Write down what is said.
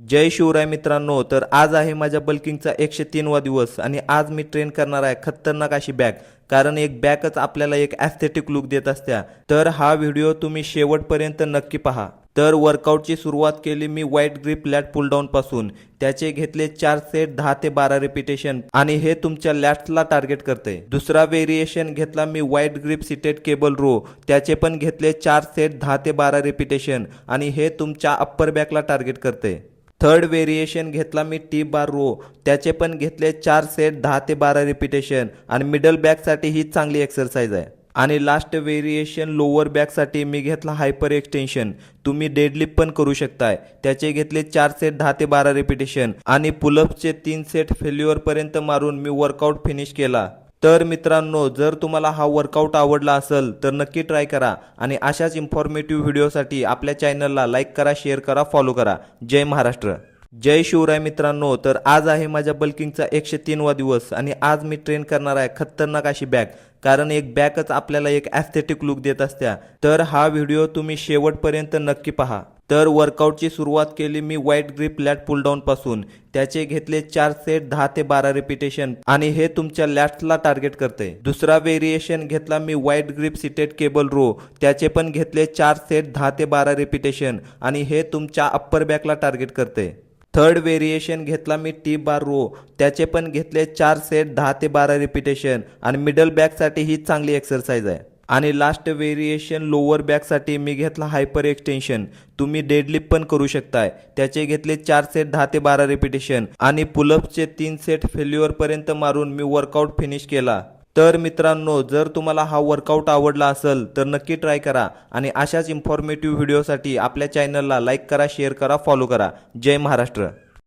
जय शिवराय मित्रांनो, तर आज आहे माझ्या बल्किंगचा 103 वा दिवस आणि आज मी ट्रेन करणार आहे खतरनाक अशी बॅग. कारण एक बॅगच आपल्याला एक ॲस्थेटिक लुक देत असत्या. तर हा व्हिडिओ तुम्ही शेवटपर्यंत नक्की पहा. तर वर्कआउटची सुरुवात केली मी वाईट ग्रिप लॅट पुल डाऊन पासून. त्याचे घेतले 4 सेट 10 ते 12 रिपिटेशन आणि हे तुमच्या लॅट्सला टार्गेट करते. दुसरा व्हेरिएशन घेतला मी वाईट ग्रिप सिटेड केबल रो. त्याचे पण घेतले 4 सेट 10 ते 12 रिपिटेशन आणि हे तुमच्या अप्पर बॅकला टार्गेट करते. थर्ड व्हेरिएशन घेतला मी टी बार रो. त्याचे पण घेतले 4 सेट 10 ते 12 रिपिटेशन आणि मिडल बॅकसाठी ही चांगली एक्सरसाइज आहे. आणि लास्ट व्हेरिएशन लोअर बॅकसाठी मी घेतला हायपर एक्सटेन्शन. तुम्ही डेडलिफ्ट पण करू शकताय. त्याचे घेतले 4 सेट 10 ते 12 रिपिटेशन आणि पुलअप्सचे 3 सेट फेल्युअरपर्यंत मारून मी वर्कआउट फिनिश केला. तर मित्रांनो, जर तुम्हाला हा वर्कआउट आवडला असेल तर नक्की ट्राय करा आणि अशाच इन्फॉर्मेटिव्ह व्हिडिओसाठी आपल्या चॅनलला लाईक करा, शेअर करा, फॉलो करा. जय महाराष्ट्र, जय शिवराय मित्रांनो. तर आज आहे माझ्या बल्किंगचा 103 वा दिवस आणि आज मी ट्रेन करणार आहे खतरनाक अशी बॅग. कारण एक बॅगच आपल्याला एक ॲस्थेटिक लुक देत असत्या. तर हा व्हिडिओ तुम्ही शेवटपर्यंत नक्की पहा. तर वर्कआउटची सुरुवात केली मी वाईट ग्रिप लॅट पुल डाऊन पासून. त्याचे घेतले 4 सेट 10 ते 12 रिपिटेशन आणि हे तुमच्या लॅट्सला टार्गेट करते. दुसरा व्हेरिएशन घेतला मी वाईट ग्रिप सिटेड केबल रो. त्याचे पण घेतले 4 सेट 10 ते 12 रिपिटेशन आणि हे तुमच्या अप्पर बॅकला टार्गेट करते. थर्ड व्हेरिएशन घेतला मी टी बार रो. त्याचे पण घेतले 4 सेट 10 ते 12 रिपिटेशन आणि मिडल बॅकसाठी ही चांगली एक्सरसाइज आहे. आणि लास्ट व्हेरिएशन लोअर बॅकसाठी मी घेतला हायपर एक्सटेन्शन. तुम्ही डेडलिफ्ट पण करू शकताय. त्याचे घेतले 4 सेट 10 ते 12 रिपिटेशन आणि पुलअप्सचे 3 सेट फेल्युअरपर्यंत मारून मी वर्कआउट फिनिश केला. तर मित्रांनो, जर तुम्हाला हा वर्कआउट आवडला असेल तर नक्की ट्राय करा आणि अशाच इन्फॉर्मेटिव्ह व्हिडिओसाठी आपल्या चॅनलला लाईक करा, शेअर करा, फॉलो करा. जय महाराष्ट्र.